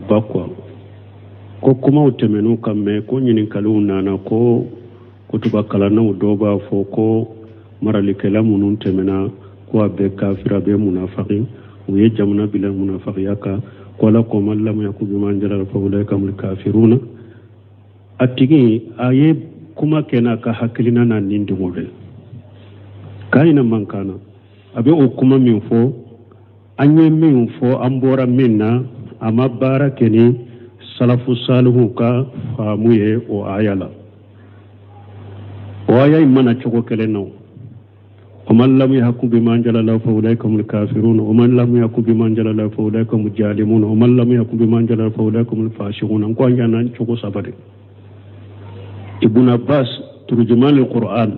bakwa ko kuma utemenu kamme ko nyinin kaluna na ko kutuba kalana udoba fo ko maralikela munun temena ko abe kafira be munafiqin uye jamna bila munafiqiyaka ko la ko mallam yakubi manjala fa ulaika mul kafiruna atigi aye kuma kena ka hakilina na nindi ngode kaina mankana abe o kuma min fo anye min fo ambora minna amma barakeni salafu salihu ka famuye o ayala o aya imana choko keleno ومن لم يحكم بما أنزل الله فأولئك هم الكافرون ومن لم يحكم بما أنزل الله فأولئك هم الظالمون ومن لم يحكم بما أنزل الله فأولئك هم الفاسقون أنكو أنجانا نشوكو سابري ابن عباس ترجمان القرآن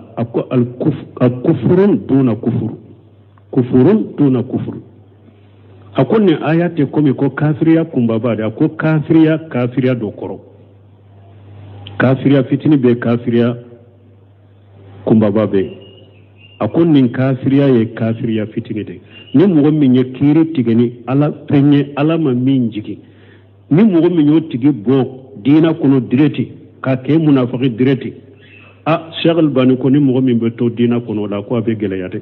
الكفر دون كفر كفر دون كفر أكون آيات كومي كو كافريا كمبابا أكو كافريا دوكورو كافريا فتني بي كافريا كمبابا بي akon nin kafiriya ye kafiriya fitini de ni mogo min ye kiri tigeni ala penye ala ma min jigi ni mogo min yo tigi bo dina kono direti ka ke munafiki direti a Sheikh Albani ko ni mogo min be to dina kono la ko abe gele yate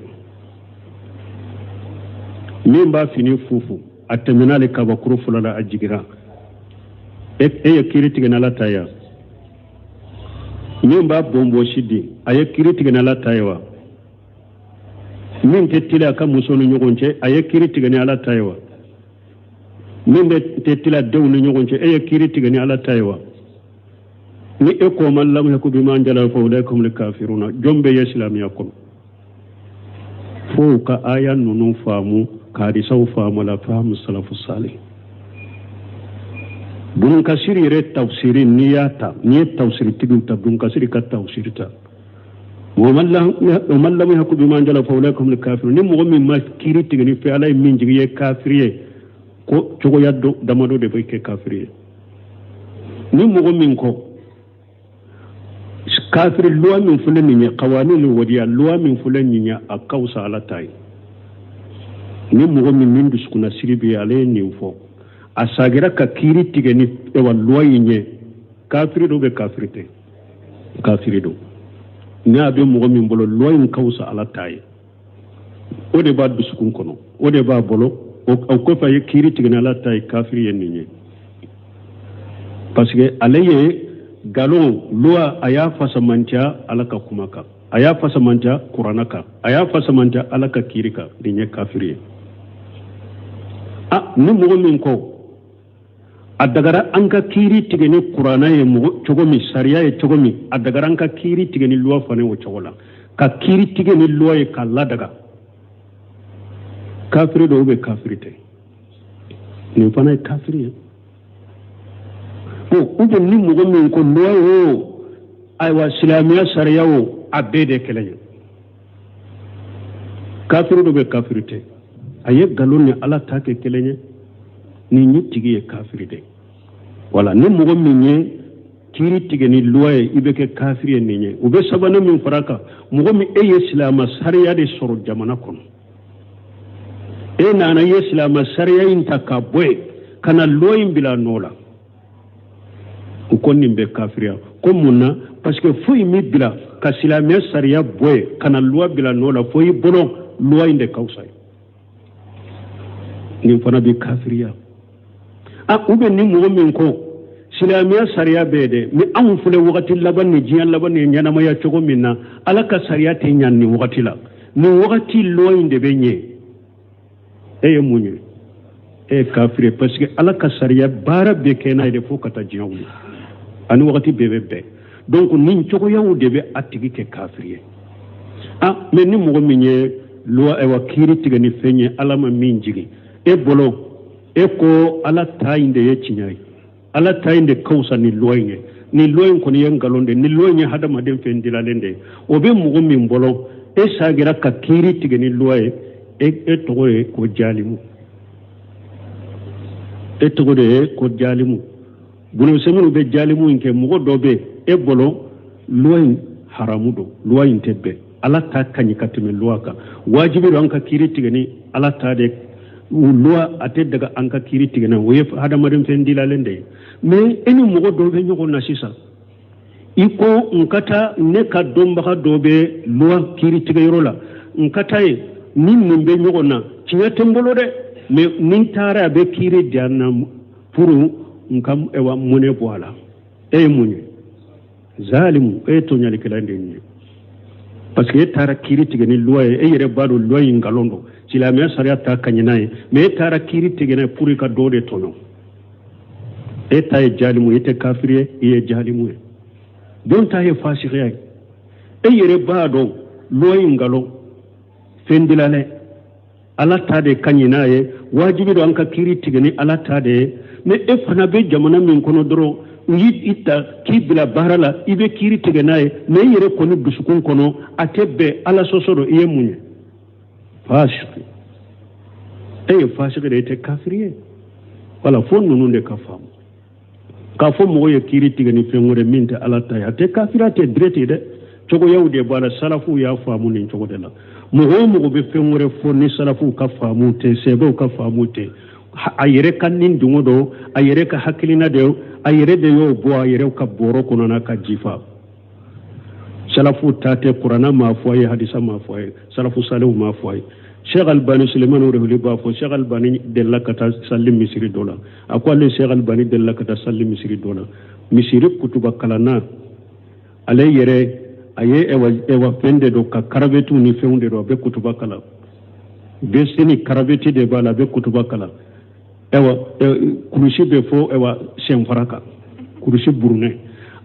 min ba fini fufu atemenale ka ba kuru fulala ajigira e ye kiri tigeni ala taya min ba bombo shidi aye kiri tigeni ala tayawa min tettila ka musonu ñogonce aye kiri tigani ala taywa min be tettila dewnu ñogonce aye kiri tigani ala taywa ni e ko man lam yakun bima anjala fa ulaikum lil kafiruna jombe islamiya kon fo ka aya nunu famu ka di saw famu la famu salafu salih dun kasiri re tafsiri niyata ni tafsiri tigu ta dun kasiri ka tafsirita ومن لم يحكم بما أنزل فأولئك هم الكافرون نمو من ما كيري تغني في علي من جغي كافرية كو چوغو يدو دمدو دي بيكي كافرية نمو من كو كافر اللوا من فلن نيا قوانين الوديا اللوا من فلن نيا أكاوس على تاي نمو من نندس كنا سيري علي نيوفو أساقرا كيري تغني ايوا اللوا ينيه كافري دو بكافرية كافري دو ni abe mogo min bolo loyin kawsa ala taye o de ba dusukun kono o de ba bolo o ko fa ye kiri tigna ala taye kafiri yen ni parce que alaye galon loi aya fasamanta ala ka kumaka aya fasamanta qur'anaka aya fasamanta ala ka kirika dinye kafiri ni mogo min ko adagara anka kiri tigeni qur'ana ye mugo chogomi sariya ye chogomi adagara anka kiri tigeni luwa fane wo chogola ka kiri tigeni luwa ye kala daga kafiri do be kafirite ni fana kafiri o ube ni mugo min ko luwa wo aywa islamiya sariya wo abede kelenya kafiri do be kafirite aye galonni ala take kelenya ni ni tigi ye kafiri de wala ni mogo min ye kiri tigeni luwaye ibe ke kafiri ni nye ube sabana min faraka mogo min e ye silama sariya de soro jamana kono e nana ye silama sariya inta ka boye kana luwayin bila nola ukonni be kafiriya ko munna parce que foyi mi bila ka silamiya sariya boye kana luwa bila nola foyi bolo luwayin de kausay ni fana bi kafiriya ube ni mogo min ko silamiya sariya bede mi an fule wakati laban ni jiyan laban ni nyanama ya chogo minna ala ka sariya te nyan ni wakati la ni wakati loyin de benye eye munye e kafire parce que ala ka sariya bara be kena de fo kata jiyan ani wakati bebe donc ni chogo yawu de be atigi ke kafire mais ni mogo min ye loi e wakiri tigani fenye ala ma min jigi e bolo eko ala tayinde ye cinyai ala tayinde kausa ni loye ni loye ko ni yangalonde ni loye hada maden fendila lende obe mugo min bolo e sagira ka kiri tige ni loye e togoye ko jalimu e togode ko jalimu bunu semunu be jalimu inke mugo dobe e bolo loye haramudo loye tebbe ala ta kanyi katumi loaka wajibi ranka kiri tige ni ala ta de loi ate daga anka kiri tigena o ye hadamaden fen dilalende mais eni mogo do be nyogo na sisa iko nkata ne ka domba do be loi kiri tigero la nkata e nin min be nyogo na tinya tembolo de mais nin tara be kiri diana puru nkam ewa mone boala e munye zalimu e to nyali kelande ni parce que tara kiri tigeni loi e yere bado loi ngalondo sila me sariya ta kanyinaye mais tara kiri tigene puri ka dode tono e ta e jalimu ete kafiriye e jalimu don ta e fasiqiya e yere bado loi ngalo fendilale ala ta de kanyinaye wajibi do anka kiri tigeni ala ta de mais e fana be jamana min kono doro ngi itta kibila barala ibe kiri tigenaye mais yere kono dusukun kono atebe ala sosoro iye munye fasiqi e fasiqi de te kafiriye wala fon nunde ka fam ka fo mo ye kiri tigeni fengore minte ala ta ya te kafirate drete de togo yawde bala salafu ya famu ni togo de la mo be fengore fo ni salafu ka famu te sebe ka famu te ayere kan nin dungodo ayere ka hakilina de ayere de yo bo ayere ka boro kono na ka jifa salafu tate qur'ana ma foye hadisa ma foye salafu salihu ma foye Sheikh Albani Suleiman Urehuli ba fo Sheikh Albani della kata sallim misri dola akwa le Sheikh Albani della kata sallim misri dola misri kutuba kalana ale yere aye ewa pende do ka karabetu ni feunde do be kutuba kala be seni karabeti de bala be kutuba kala ewa kurushi be fo ewa shenfaraka kurushi burne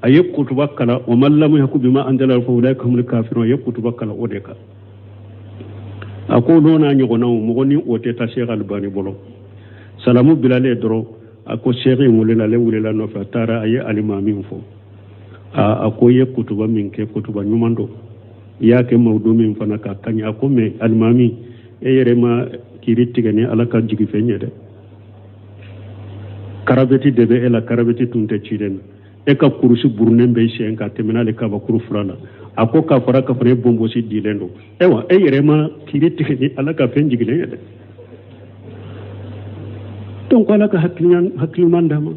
aye kutuba kala o mallamu yakubima andala fa ulai kamul kafirun aye kutuba kala odeka ako nona nyogona mo ni oteta Sheikh Albani bolo salamu bilale doro ako Sheikh ngulena le wulela no fatara aye alimami fo ako ye kutuba minke kutuba nyumando yake mawdumi mfana ka kanya ako me alimami e yerema kiritigani alaka jigi fenyede karabeti debe ela karabeti tunte chiden e ka kurusi burne be shen ka teminale ka ba kuru frala ako ka fara ka fare bombo si dilendo ewa e yerema kiritigani alaka fenjigi lenyede donc alaka hakliman dama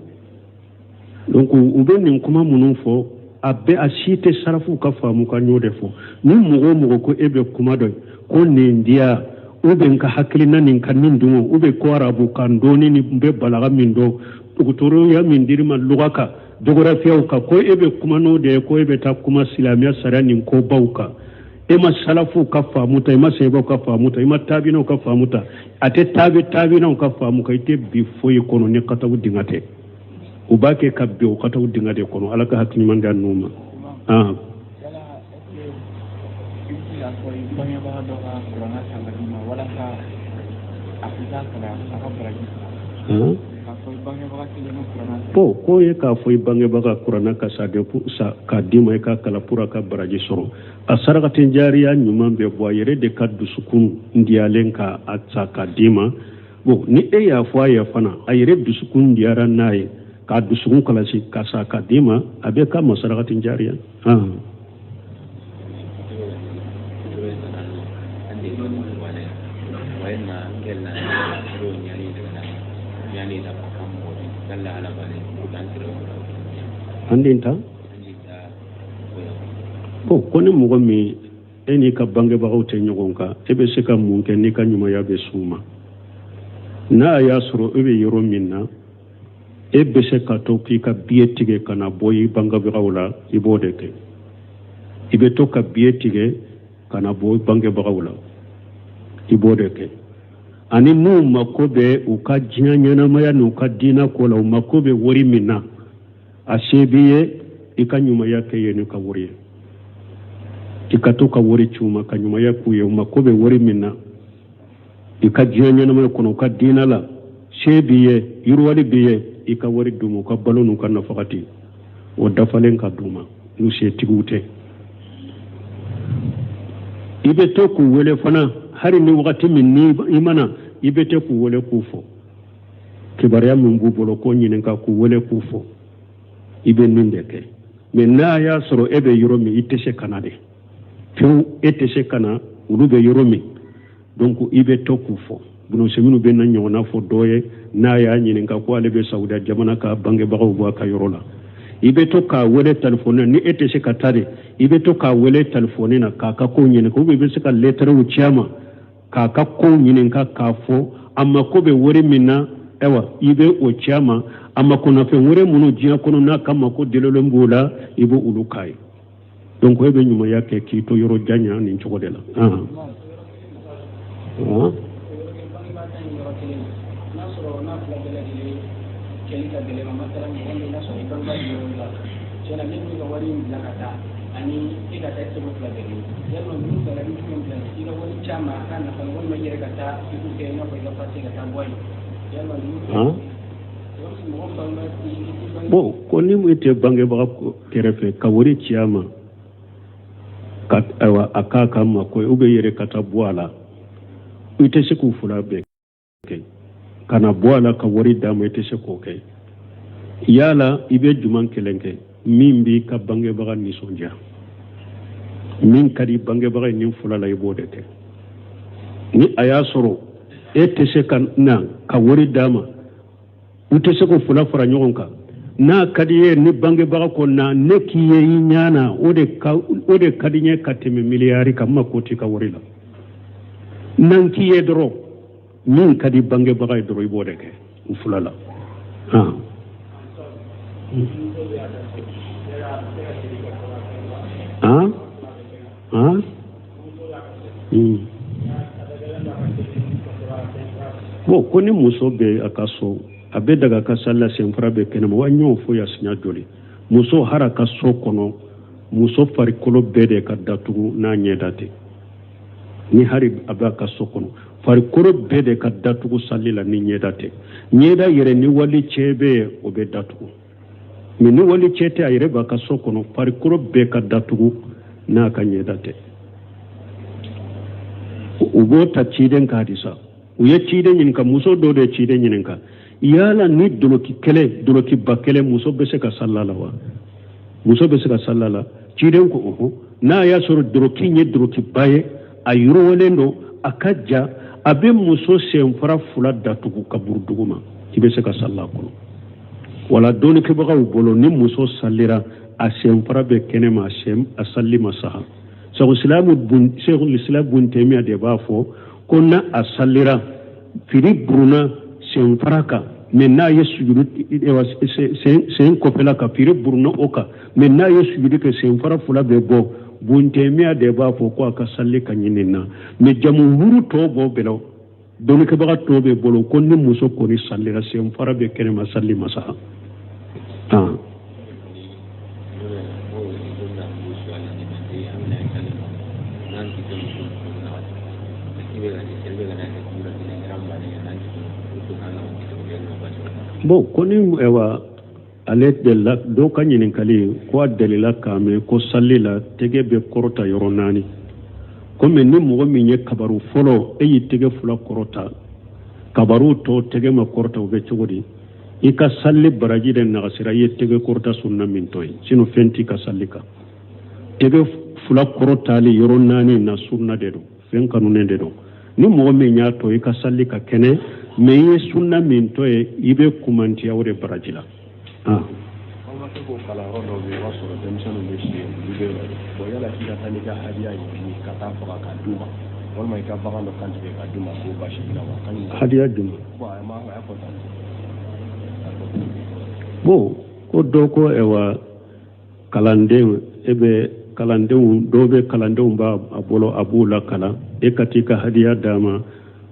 donc ubeni kuma munun fo abe ashite sarafu ka famu ka nyode fo ni mugo ko ebe kuma do ko ne ndia ube ka hakilina nin kanin dumo ube ko arabu kan doni ni be balaga min do tugutoro ya min dirma lugaka geografia ka ko ebe kuma no de ko ebe ta kuma silamiya sarani ko bauka ema salafu ka famuta ema sebo ka famuta ema tabino ka famuta ate tabino ka famuka ite bi foyi kono ne kata udingate ubake kabbe o kata udingate kono alaka hakini manga numa ko ye ka fo bange baga qur'ana ka sade sa ka dima ka kala pura ka baraji soro asaraka tinjariya nyuma be boyere de kaddu sukun ndialen ka atsa ka dima bo ni e ya fo ya fana ayere du sukun ndiara naye ka du sukun kala si ka sa ka dima abe ka masaraka tinjariya andinta kone mogo mi eni ka bange bagaw te nyogon ka ebe se ka mun ke ni ka nyuma ya be suma na ya soro ebe yoro minna ebe se ka to ki ka bietige kana boyi banga bagaw la ibode ke ibe to ka bietige kana boyi bange bagaw la ibode ke ani nu makobe u ka jinyana maya nu ka dina ko la makobe wori minna ashebiye ikanyuma yake yenu ka wori ikatoka wori chuma kanyuma yaku ye makobe wori minna ikajenya na mayo kono ka dina la shebiye yurwali biye ikawori dumu ka balonu ka nafakati o dafalen ka duma nu she tigute ibe to ku wele fana hari ni wakati min ni imana ibe te ku wele kufo kibariya min bubolo ko nyinen ka ku wele kufo ibe nindeke menna ya soro ebe yoromi itese kanade fu etese kana ulube yoromi donc ibe toku fo buno seminu be nan nyona fo doye na ya nyinin ka ko ale be sauda jamana ka bange bagaw bo ka yorola ibe to ka wele telephone ni ete se ka tare ibe to ka wele telephone na ka ko nyinin ko be se ka letter wu chama ka ko nyinin ka fo amma ko be wori minna ewa ibe o chama amma ko na fe wore munu jiya kono na kama ko delolo mbula ibe ulukai donc ebe nyuma yake ki to yoro janya ni chokodela bon koni mu ite bange ba ko kerefe kawori chama kat awa akaka mako ube yere kata bwala ite se ku fula be kana bwala kawori dama ite se ko ke yala ibe juman kelenke mimbi ka bange ba ni sonja min kadi bange ba ni fula la ibode ke ni ayasoro ete se kan na kawori dama ute se ko fula fara nyonka na kadiye ni bange baga ko na neki ye nyana ode kadinye kateme miliyari kama koti ka worila nanki ye dro min kadi bange baga dro ibode ke ufulala ha ha ha bo koni muso be akaso abe daga ka salla senfara be kenema wanyo fo ya sinya joli muso hara ka so kono muso fari kolo bede ka datugu na nyedate ni hari aba ka so kono fari kolo bede ka datugu sallila ni nyedate nyeda yere ni wali chebe obe datugu ni wali chete ayre ba ka so kono fari kolo be ka datugu na ka nyedate ubo ta chiden ka hadisa uye chiden yin ka muso do de chiden yin ka yala ni doloki bakele muso bese ka sallala wa muso bese ka sallala ciden ko oho na ya soro doloki nye doloki baye ayuro walendo akaja abe muso senfara fula datugu kaburu duguma kibese ka sallala kono wala doni ke baga bolo ni muso sallira a senfara be kenema a salli masaha Sheikhul Islam bun Taymiyyah de bafo konna a sallira firi bruna senfaraka menna yesujudu sen kopela ka pire burno oka menna yesujudu ke senfara fula be bo buntemia de ba fo ko aka salli kanyinina me jamhuru to bo belo doni ke baga to be bolo konni muso ko ni salli ra senfara be kene ma salli masa bon koni ewa alet de la do kanyin kali ko dalila kame ko sallila tege be korota yoronani comme ni mo mi nye kabaru folo e tege fula korota kabaru to tege ma korota be chogodi ika salli baraji de na gasira ye tege korota sunna min toy sino fenti ka sallika tege fula korota li yoronani na sunna de do fen kanune de do ni mo mi nya to ika sallika kene me ye sunna min to e ibe kumanti awre barajila ko kala rodo be waso demsanu be shi ibe bo yala ki tani ga hadiya yi ka ta fa ka duma wal mai ka ba kan kan be ka duma ko ba shi na wa kan hadiya duma ba ma ya ko tan bo ko do ko ewa kalande ebe kalande do be kalande ba abolo abula kala e katika hadiya dama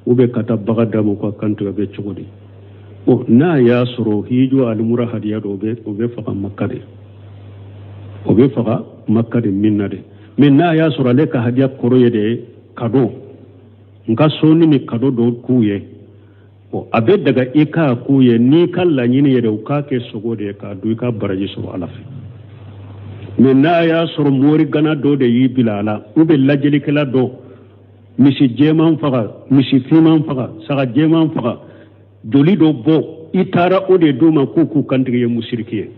ube kata baga dama ko kanto be chugodi o na ya soro hijo almura hadiya do be faqa makkade obe faqa makkade minnade min na ya soro le ka hadiya koro yede kado nka soni ni kado do kuye o abe daga ika kuye ni kala nyini yede uka ke sogode ka du ka baraji soro alafi min na ya soro mori gana do de yi bilala ube lajeli kala do misi jeman faqa misi fiman faqa saga jeman faqa doli do bo itara ode duma kuku kantige ye musirkiye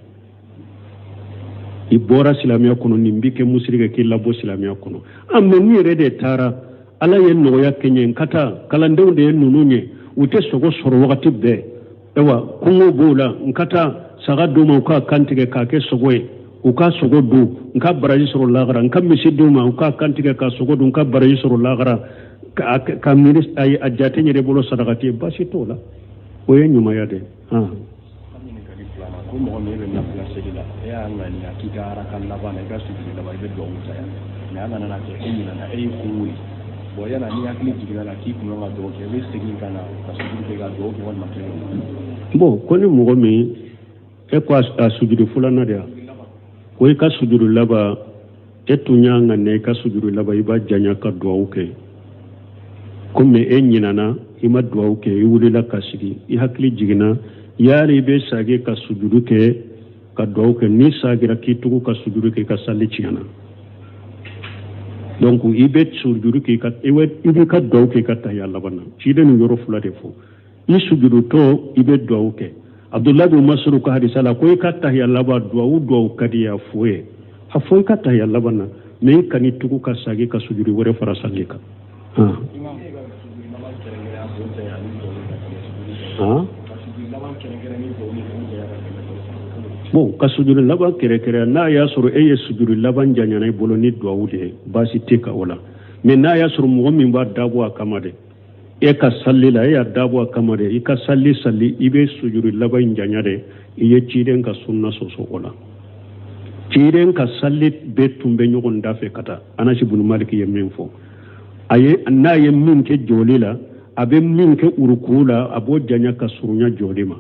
ibora silamiya kono nimbike musirike ki labo silamiya kono amme ni rede tara ala yen no ya kenyen kata kalandew de nununye ute sogo soro wakati be ewa kungo bola nkata saga duma ka kantige ka ke sogoe uka sogo du nka baraji soro lagara nka misi duma uka kantige ka sogo du nka baraji soro lagara ka ministre ay ajate nyere bolo sadakati basi tola oye nyuma ya de ko mo ne be na place de la ya ngani akigara kan labana ga su de la ba be do wuta ya na ana na ke ni na ay kuwi bo yana ni akili jigina la ki kuma ga do ke be sigi kana ka su ke ga do ke wal makle bo ko ni mo mi e ko sujudu fulana dia ko ka sujudu laba etunya ngane ka sujudu laba iba janya ka do ke comme e nyinana ima do ke i wulila ka sigi i hakili jigina yari be sage ka sujudu ke ka do ke ni sagira ki tugu ka sujudu ke ka salli ciana donc ibe sujudu ke ka ibe ka do ke ka tahiyya labana ci de ni yoro fula de fo i sujudu to ibe do ke abdullah bin masrur ka hadisa la ko ka tahiyya laba do kadiya foye ha foye ka tahiyya labana me kani tugu ka sage ka sujudu wore fara salli ka bon ka sujudu laban kere na ya suru eye sujudu laban janyana bolo ni duawude basi teka wala me na ya suru mo min ba dabo akamade e ka salli la ya dabo akamade e ka salli ibe sujudu laban janyade iye ciden ka sunna soso wala ciden ka salli be tumbe nyogon dafe kata anashi bunu maliki yemin fo aye na yemin ke jolila abe min ke urukula abo janya ka surunya jolima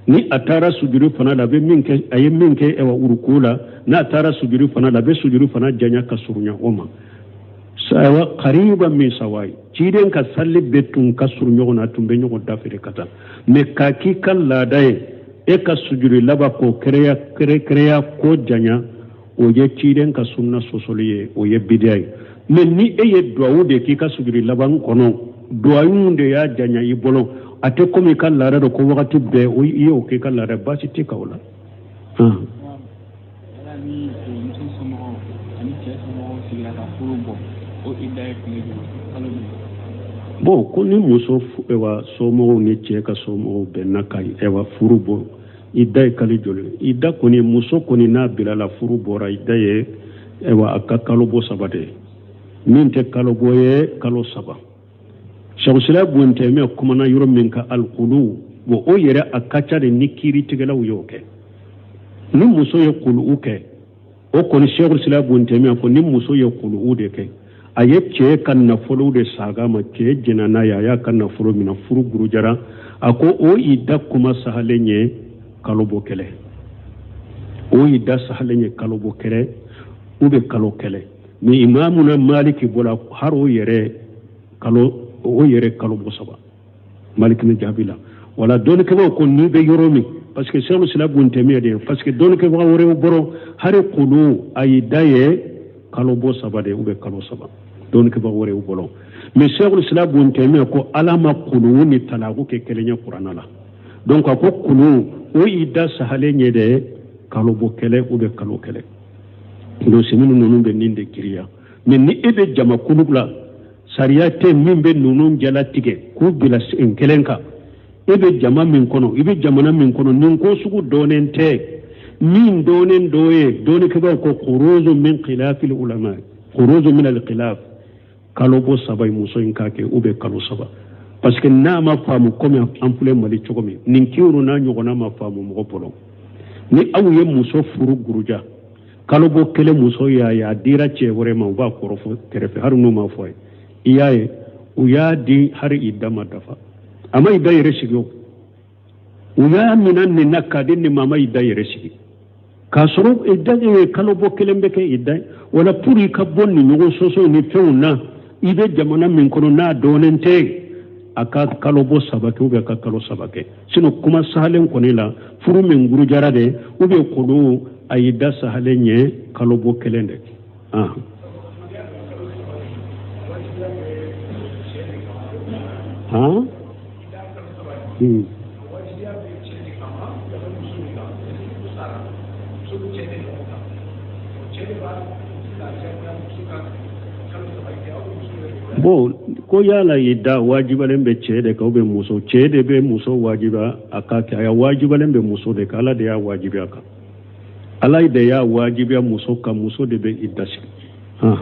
ni atara sujudu fana la be min ke aye min ke ewa urukula na atara sujudu fana la be sujudu fana janya ka surunya oma sawa qariba min sawai ciden ka salli betun ka surunya ona tumbe nyogo dafere kata me ka ki kala dai e ka sujudu laba ko kreya ko janya o ye ciden ka sunna sosoliye o ye bidai me ni e ye duawude ki ka sujudu laban kono duawunde ya janya ibolo ate komi kan lara do ko wakati be o iyo ke kan lara basi te kawla bo ko ni muso ewa somo ni che ka somo be nakai ewa furubo idai kali jole ida ko ni muso ko ni na bilala furubo ra idaye ewa akakalo bo sabade min te kalo boye kalo saba shawsila bunte me kuma na yuro min ka alqulu wo o yere akacha de nikiri tigala uyoke ni muso ye qulu uke o ko ni shawsila bunte me ko ni muso ye qulu ude ke aye che kan na folo de saga ma che jinana ya kan na folo mina furu gurujara ako o ida kuma sahalenye kalobo kele o ida sahalenye kalobo kele ube kalo kele ni imamuna maliki bola haro yere kalo o yere kalo bosaba malik ni jabila wala don ke ko ni be yoromi parce que cheikh islam bun temiya de parce que don ke wa wore boro hare qulu ay daye kalo bosaba de ube kalo saba don ke ba wore bolo mais cheikh islam bun temiya ko alama qulu ni talagu ke kelenya qur'ana la donc ko qulu o ida sahale nyede kalo bo kele ube kalo kele do siminu nonu be ninde kiriya mais ni ebe jama kulubla sariya te min be nunun jala tige ku bila kelenka ibe jama min kono ibe jamana min kono nin ko sugu donen te min donen doye doni ke ba ko khuruju min khilaf al ulama khuruju min al khilaf kalobo sabay muso in kake ube kalo saba parce que na ma famu comme ampule mali chogomi nin kiuru na nyugo na ma famu mo polo ni awye muso furu guruja kalobo kele muso ya dira che wore ma ba korofo kerefe harunu ma foy iyaye uya di har idama dafa amma idda yere shigo uya minan ni nakadin ni mama idda yere shigi kasoro idda ye kalo bokelembe ke idda wala puri ka bonni nyugo soso ni feuna ibe jamana min kono na donente aka kalo bo sabake ube aka kalo sabake sino kuma sahalen konila furu min guru jarade ube kodo ayida sahalenye kalo bokelende bo ko yala yidda wajibalen be cede ka be muso cede be muso wajiba akake aya wajibalen be muso de kala de ya wajibi aka ala de ya wajibi muso ka muso de be iddashi ha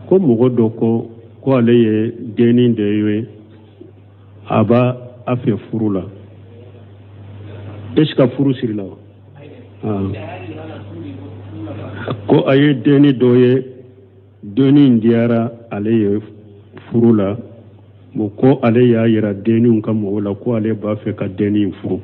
ko mogo dɔ ko ale ye denni de ye a b'a a fɛ furu la est-ce que furu siri la ko a ye denni dɔ ye denni in diyara ale ye furu la bon ko ale y'a yira denniw ka mɔgɔw la ko ale b'a fɛ ka denni in furu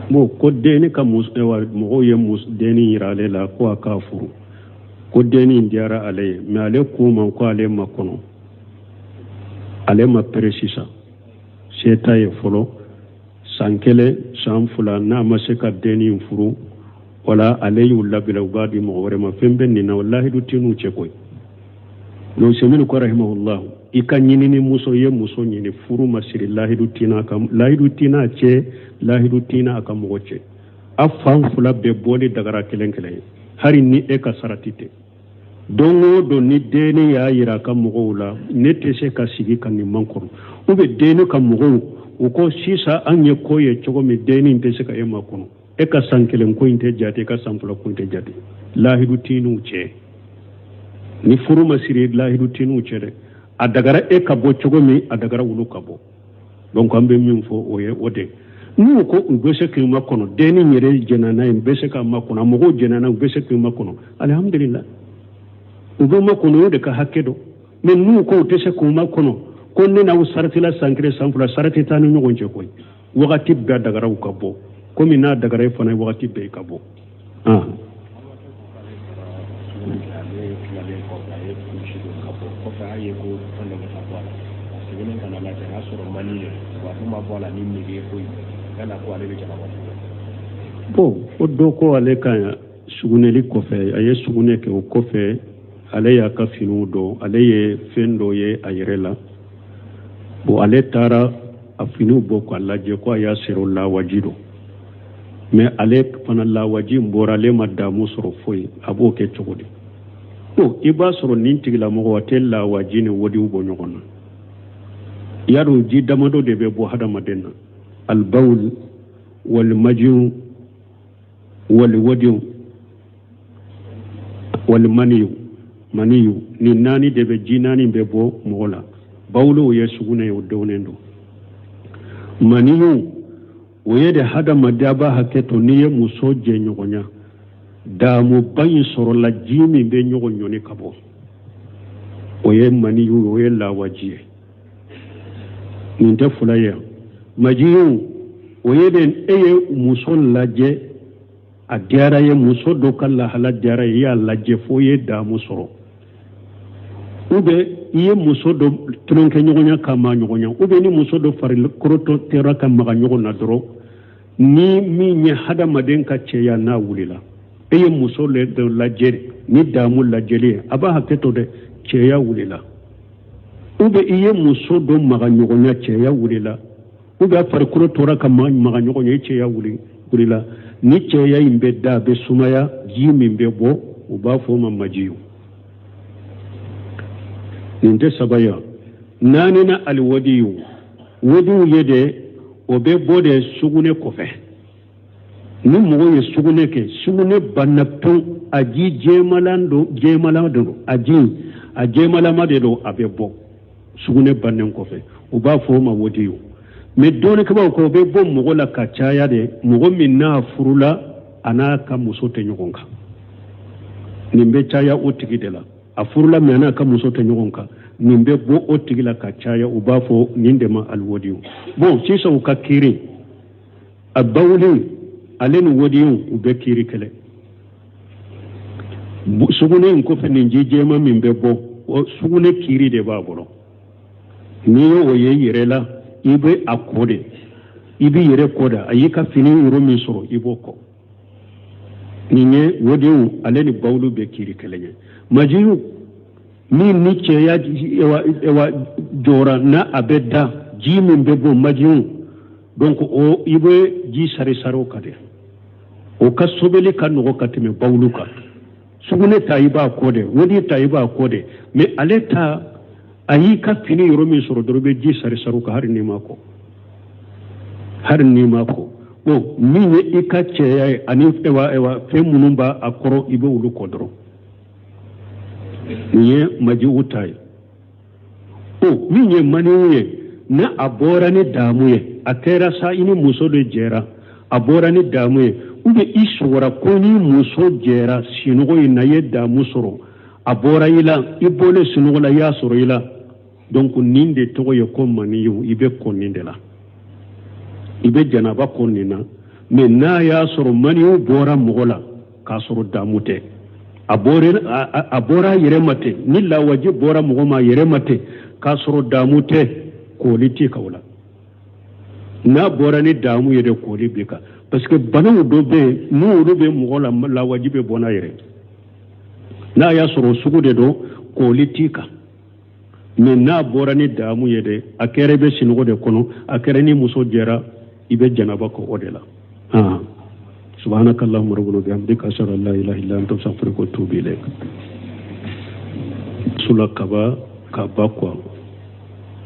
bon ko denni ka mɔgɔw ye denni yira ale la ko a k'a furu ko denni in diyara ale ye mais ale k'u ma ko ale ma kɔnɔ ale ma pere sisan se t'a ye fɔlɔ san kelen san fila n'a ma se ka denni in furu wala ale y'u labila u b'a di mɔgɔ wɛrɛ ma fɛn bɛ nin na lahidu tɛ n'u cɛ koyi donc semini ko rahimahullah i ka ɲinini muso ye muso ɲini furu ma siri lahidu tina cɛ lahidu tina a ka mɔgɔ cɛ a fan fila bɛɛ bɔli dagara kelen kelen ye hari ni e ka sarati tɛ don o don ni denni y'a yira a ka mɔgɔw la ne tɛ se ka sigi ka nin man kɔrɔ ou bien denni ka mɔgɔw u ko sisan an ye ko ye cogo min denni in tɛ se ka e ma kɔnɔ e ka san kelen ko in tɛ jate e ka san fila ko in tɛ jate lahidu tiniw cɛ ni furu ma siri lahidu tiniw cɛ dɛ a dagara e ka bɔ cogo min a dagara wulu ka bɔ donc an bɛ min fɔ o ye o de n'u ko u bɛ se k'u ma kɔnɔ denni yɛrɛ jɛnana ye u bɛ se k'a ma kɔnɔ a mɔgɔw jɛnana u bɛ se k'u ma kɔnɔ alhamdulillah u bɛ ma kɔnɔ o de ka hakɛ dɔn mais n'u ko u tɛ se k'u ma kɔnɔ ko ne n'aw saratila san kelen san fila sarati t'an ni ɲɔgɔn cɛ koyi wagati bɛɛ dagara u ka bɔ komi n'a dagara e fana ye wagati bɛɛ ka bɔ bon o dɔ ko ale ka sugunɛli kɔfɛ a ye sugunɛ kɛ o kɔfɛ ale y'a ka finiw dɔn ale ye fɛn dɔ ye a yɛrɛ la bon ale taara a finiw bɔ k'a lajɛ ko a y'a sɔrɔ lawaji don mais ale fana lawaji in bɔra ale ma damu sɔrɔ foyi a b'o kɛ cogo di bon i b'a sɔrɔ nin tigilamɔgɔ a tɛ lawaji ni wodiw bɔ ɲɔgɔn na y'a dɔn ji damadɔ de bɛ bɔ hadamaden na albawl walmaju walwadiw walmaniyu maniyu ni naani de bɛ ji naani bɛ bɔ mɔgɔ la bawlo ye sugunɛ ye o dɔnnen don maniyu o ye de hadamaden a b'a hakɛ to n'i ye muso jɛ ɲɔgɔnya damuba in sɔrɔla ji min bɛ ɲɔgɔn ɲɔni ka bɔ o ye maniyu o ye lawaji ye nin tɛ fila ye majiyu o ye de e ye muso lajɛ a diyara ye muso dɔ ka lahala diyara ye i y'a lajɛ fo ye damu sɔrɔ ou bien i ye muso dɔ tulonkɛ ɲɔgɔnya ka ma ɲɔgɔnya ou bien ni muso dɔ farikolo tɛra ka maga ɲɔgɔn na dɔrɔn ni min ye hadamaden ka cɛya n'a wulila e ye muso dɔ lajɛ ni damu lajɛli ye a b'a hakɛ to dɛ cɛya wulila ou bien i ye muso dɔ maga ɲɔgɔnya cɛya wulila ou bien farikolo tora ka maga ɲɔgɔnya i cɛya wulila ni cɛya in bɛ da a bɛ sumaya ji min bɛ bɔ u b'a fɔ o ma majiyu nin tɛ saba ye naani na alwadiyu wadiyu ye de o bɛ bɔ de sugunɛ kɔfɛ ni mɔgɔ ye sugunɛ kɛ sugunɛ banna pewu a ji jɛmalan don a jɛmalama de don a bɛ bɔ sugunɛ bannen kɔfɛ u b'a fɔ o ma wadiyu mais dɔɔnikɛlaw ko o bɛ bɔ mɔgɔ la ka caya de mɔgɔ min n'a furula a n'a ka muso tɛ ɲɔgɔn kan nin bɛ caya o tigi de la a furula mais a n'a ka muso tɛ ɲɔgɔn kan nin bɛ bɔ o tigi la ka caya u b'a fɔ nin de ma alwadiyu bon sisan u ka kiiri a bawulen ale ni wadiyu u bɛ kiiri kɛlɛ sugune ko fe ni jema min be bo sugune kiri de ba bolo ni yo ye yirela ibe akode ibi yere koda ayika fini yoro min soro iboko ninye wodiu aleni bawlu be kiri kelenye majiyu ni ce ya ewa jora na abedda ji min be bo majiyu donc o ibe ji sare saro kade o ka sobeli kan no katime bawlu ka sugune tayiba kode wodi tayiba kode me aleta ayika fini yoro min soro dorobe ji sare saro ka har ni mako o minye ika ce ani ewa fe munumba akoro ibe ulu kodro nye maji utai o minye maniye na abora ni damuye atera sa ini muso de jera abora ni damuye ube isora koni muso jera sinugo inaye damu soro abora ila ibole sinugo la ya soro ila donc ninde togo ye ko maniyu ibe koninde la ibe janaba konnina mais na ya soro maniyu bora mogola ka soro damute abora yeremate ni la waji bora mogoma yeremate ka soro damute ko liti kawla na bora ni damu yede ko libika parce que banu do be no do be mogola la waji be bona yere na ya soro sugude do ko litika mais na bora ni damu yede akere be sinugo de kono akere ni muso jera ibe janaba ko odela subhanakallahumma rabbana bihamdika ashhadu an la ilaha illa anta astaghfiruka wa atubu ilayk sulakaba kabakwa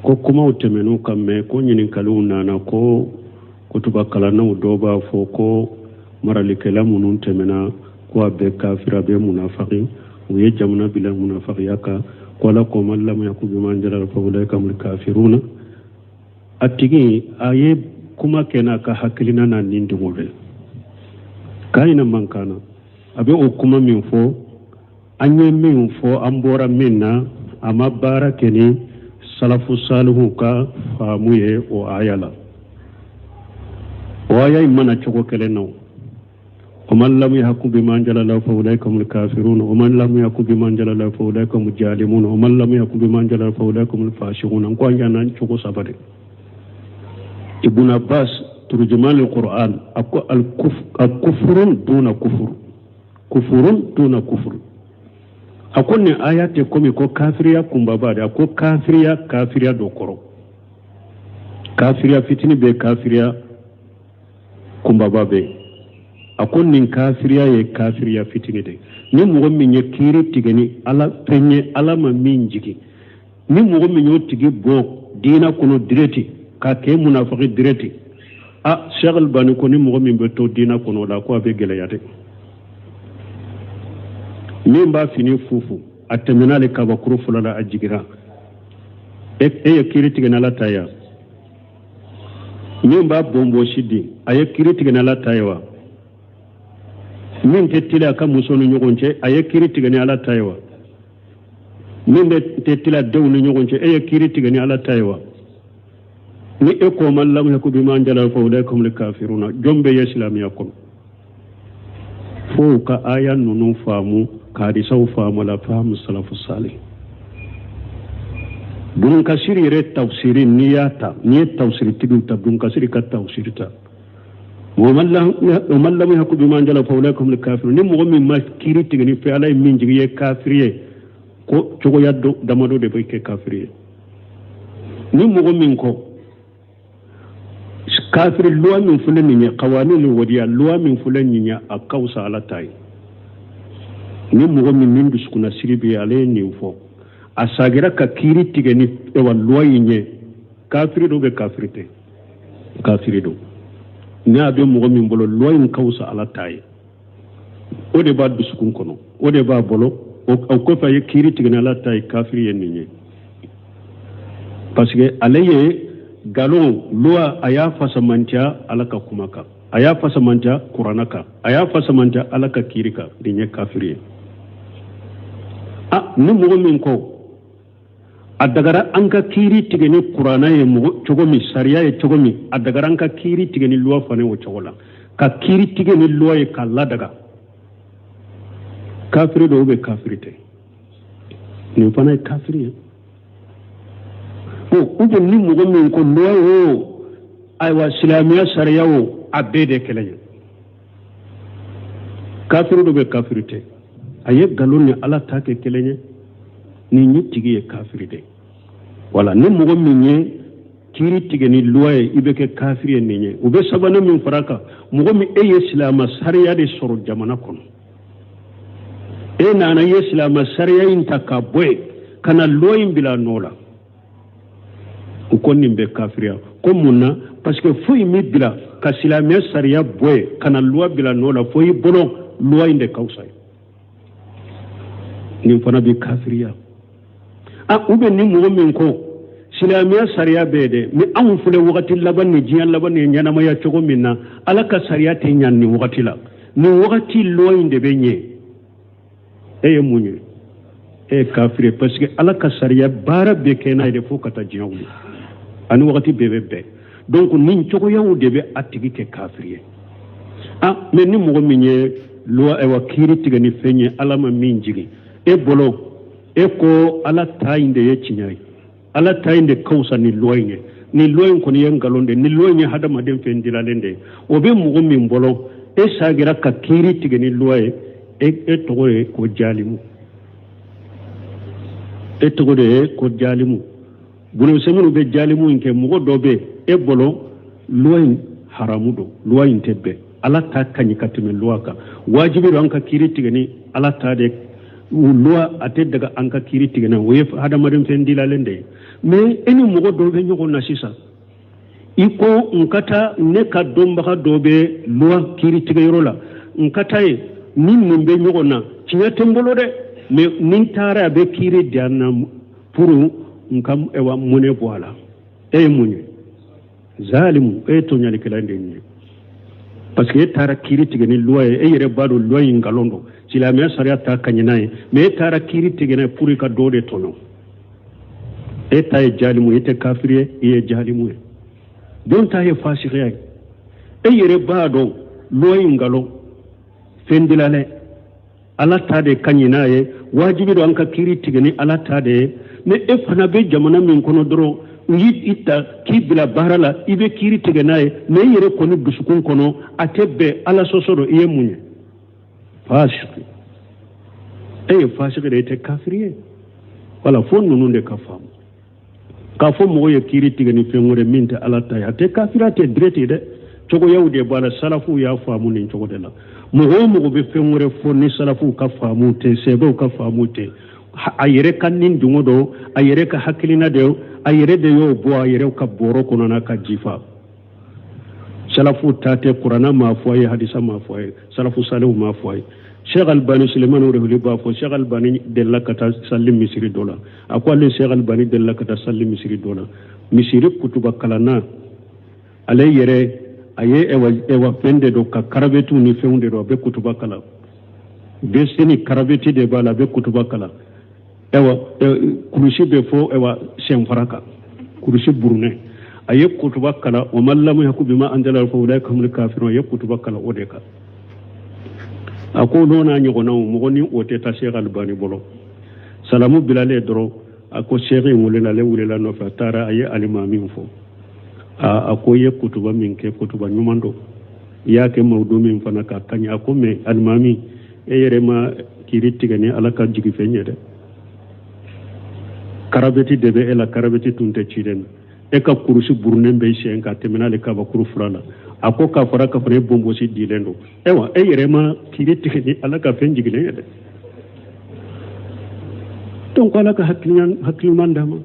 ko kuma utemenu kamme ko nyinin kaluna na ko tubakala na udoba fo ko maralikela munun temena ko abe kafira be munafaqi uye jamna bila munafaqiyaka qala ko man lam yakun biman jalal fa ulaika hum kafiruna atigi aye kuma kena ka hakilina na nindi ngobe kaina mankana abe o kuma min fo anye min fo ambora minna ama bara keni salafu salihu ka famuye o ayala o aya imana choko keleno ومن لم يحكم بما أنزل الله فأولئك هم الكافرون ومن لم يحكم بما أنزل الله فأولئك هم الظالمون ومن لم يحكم بما أنزل الله فأولئك هم الفاسقون أنكو أنجانا نشوكو سابري ابن عباس ترجمان القرآن الكفر دون كفر كفر دون كفر أكون آيات كومي كو كافريا كمبابا أكو كافريا دوكورو كافريا فتني بي كافريا كمبابا بي akon nin kafiriya ye kafiriya fitini de ni mogo min ye kiri tigeni ala penye ala ma min jigi ni mogo min yo tigi bo dina kono direti ka ke munafiki direti Cheikh Albani ko ni mogo min be to dina kono la ko abe gele yade min ba fini fufu atemenale kaba kuru fulala ajigira ye kiri tigeni ala taya min ba bombo shidi aye kiri tigeni ala tayawa min tettila ka musonu ñogonce aye kiri tigani ala taywa min be tettila dewnu ñogonce aye kiri tigani ala taywa ni e ko man lam yakun bima anjala fa ulaikum lil kafiruna jombe ya islamiya kon fo ka aya nunu famu ka di saw famu la famu salafu salih dun kasiri re tafsirin niyata ni tafsir tidu tabun kasiri ka tafsirita ومن لم يحكم بما أنزل فأولئك هم الكافرون ni mogo min ma kiri tigani fe ala min jigi ye kafiriye ko cogo ya damado de bay ke kafiriye ni mogo min ko kafiri loi min fulen ni qawanul wadiya loi min fulen ni a kausa ala tay ni mogo min duskuna siribi ale ni fo asagira ka kiri tigani e wa loi ni kafiri do be kafirite kafiri do ni abe mogo min bolo loyin kawsa ala taye o de ba dusukun kono o de ba bolo o ko fa ye kiri tigna ala taye kafiri yen ni parce que alaye galon loi aya fasamantia ala ka kumaka aya fasamantia quranaka aya fasamantia ala ka kirika dinye kafiri ni mogo min ko adagara anka kiri tigeni qur'ana ye mugo chogomi sariya ye chogomi adagara anka kiri tigeni luwa fane wo chogola ka kiri tigeni luwa ye kala daga kafiri do be kafirite ni fana kafiri ube ni mogo min ko loi o aywa silamiya sariya o a bɛɛ de kɛlɛ ye kafiri do be kafirite a ye galon ni ala ta kɛ kelen ye nin ye tigi ye kafiri de wala ni mogo min ye kiri tigɛ ni loi ye i bɛ kɛ kafiri ye nin ye u bɛ sabanan min fara kan mogo min e ye silama sariya de sɔrɔ jamana kɔnɔ e nana ye silama sariya in ta ka bɔ yen ka na loi in bila nɔ la u ko nin bɛ kafiriya ko mun na parce que foyi min bila ka silamiya sariya bɔ yen ka na loi bila nɔ la fo i bolo loi in de ka fisa nin fana bɛ kafiriya u bɛ ni mɔgɔ min ko silamiya sariya bɛɛ dɛ ni anw filɛ wagati laban ni diɲɛ laban ni ɲɛnamaya cogo min na ala ka sariya tɛ ɲa nin wagati la nin wagati loi in de bɛ ɲɛ e ye mun ye e ye kafiri parce que ala ka sariya baara bɛɛ kɛ n'a ye de fo ka taa diɲɛ wuli ani wagati bɛɛ bɛ bɛn donc nin cogoyaw de bɛ a tigi kɛ kafiri ye mais ni mɔgɔ min ye loi kiiri tigɛ ni fɛn ye ala ma min jigin e bolo e ko ala ta in de ye tiɲɛ ye ala ta in de ka fisa ni loi in ye ni loi in kɔni ye nkalon de ni loi in ye hadamaden fɛn dilalen de o bɛ mɔgɔ min bolo e sagira ka kiiri tigɛ ni loi ye e tɔgɔ ye ko jalimu e tɔgɔ de ye ko jalimu bolomisɛnninw bɛ jalimu in kɛ mɔgɔ dɔ bɛ e bolo loi in haramu don loi in tɛ bɛn ala ta ka ɲi ka tɛmɛ loi kan wajibi don an ka kiiri tigɛ ni ala ta de loi a tɛ daga an ka kiiri tigɛ na o ye hadamaden fɛn dilalen de ye mais e ni mɔgɔ dɔw bɛ ɲɔgɔn na sisan i ko n ka taa ne ka dɔnbaga dɔ bɛ loi kiiri tigɛyɔrɔ la n ka taa yen ni nin bɛ ɲɔgɔn na tiɲɛ tɛ n bolo dɛ mais ni n taara a bɛ kiiri di an na pour n ka mɔnɛ bɔ a la e ye mun ye zalimu e ye tɔɲalikɛla de ye parce que e taara kiiri tigɛ ni loi ye e yɛrɛ b'a dɔn loi in nkalon don silamɛya sariya ta ka ɲi n'a ye mais e taara kiiri tigɛ n'a ye pour i ka dɔ de tɔɲɔ e ta ye jalimu ye e tɛ kafiri ye e ye jalimu ye don ta ye fasikiya ye e yɛrɛ b'a dɔn loi in nkalon fɛn dilalɛ ala ta de ka ɲi n'a ye wajibi don an ka kiiri tigɛ ni ala ta de ye mais e fana bɛ jamana min kɔnɔ dɔrɔn u y'i ta k'i bila baara la i bɛ kiiri tigɛ n'a ye mais i yɛrɛ kɔni dusukun kɔnɔ a tɛ bɛn ala sɔsɔ dɔ i ye mun ye fasiki e ye fasiki de ye tɛ kafiri ye wala fo ninnu de ka faamu k'a fɔ mɔgɔ ye kiiri tigɛ ni fɛn wɛrɛ min tɛ ala ta ye a tɛ kafiriya tɛ direct dɛ cogoyaw de b'a la salafuw y'a faamu nin cogo de la mɔgɔ o mɔgɔ bɛ fɛn wɛrɛ fɔ ni salafuw ka faamu tɛ sɛbɛw ka faamu tɛ a yɛrɛ ka nin dungo dɔ a yɛrɛ ka hakilina de a yɛrɛ de y'o bɔ a yɛrɛ ka bɔrɔ kɔnɔ n'a ka jifa salafu ta tɛ kuranna m'a fɔ a ye hadisa m'a fɔ a ye salafu salihu m'a fɔ a ye sheikh albani suleiman rehuli b'a fɔ sheikh albani delila ka taa salli misiri dɔ la a ko ale sheikh albani delila ka taa salli misiri dɔ la misiri kutuba kalanna ale yɛrɛ a ye ewa fɛn de don ka karabetiw ni fɛnw de don a bɛ kutuba kalan bɛ seni karabeti de b'a la a bɛ kutuba kalan kurusi bɛ fɔ sɛnfara kan kurusi burunɛ a ye kutuba kalan o ma lamu yaku bima anzala fa ulai kamul kafirun a ye kutuba kalan o de kan a ko n'o n'a ɲɔgɔnnaw mɔgɔ ni o tɛ taa sheikh albani bolo salamu bilalen dɔrɔn a ko sheikh in welela ale welela nɔfɛ a taara a ye alimamin fɔ a ko ye kutuba min kɛ kutuba ɲuman don i y'a kɛ mawudu min fana k'a kaɲi a ko mais alimami e yɛrɛ ma kiiri tigɛ ni ala ka jigi fɛn ye dɛ karabeti de bɛ e la karabeti tun tɛ ci dɛ e ka kurusi burunen bɛ siyɛn ka tɛmɛ n'ale kabakuru fura la a ko k'a fɔra k'a fɔ e bonbosi dilen don e yɛrɛ ma kiiri tigɛ ni ala ka fɛn jigilen ye dɛ donc ala ka hakiliman d'a ma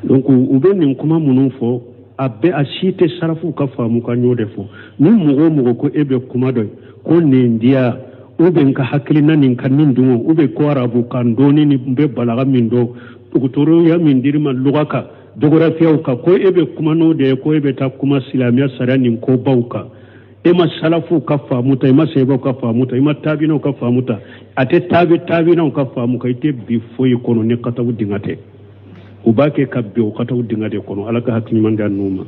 donc u bɛ nin kuma minnu fɔ a bɛɛ a si tɛ sarafu ka faamu ka ɲɔ de fɔ ni mɔgɔ o mɔgɔ ko e bɛ kuma dɔ ko nin diya u bɛ n ka hakilina nin ka nin dungo u bɛ ko arabu kan dɔɔni ni n bɛ balaga min dɔn dɔgɔtɔrɔya min dir'i ma luga kan geografiyaw kan ko e bɛ kuma n'o de ye ko e bɛ taa kuma silamɛya sariya nin kobaw kan e ma salafu ka faamu ta i ma sɛbɛw ka faamu ta i ma taabinaw ka faamu ta a tɛ taabinaw ka faamu kan i tɛ bi foyi kɔnɔ ni kataw dinga tɛ u b'a kɛ ka bi o kataw dinga de kɔnɔ ala ka hakiliɲuman di a n'u ma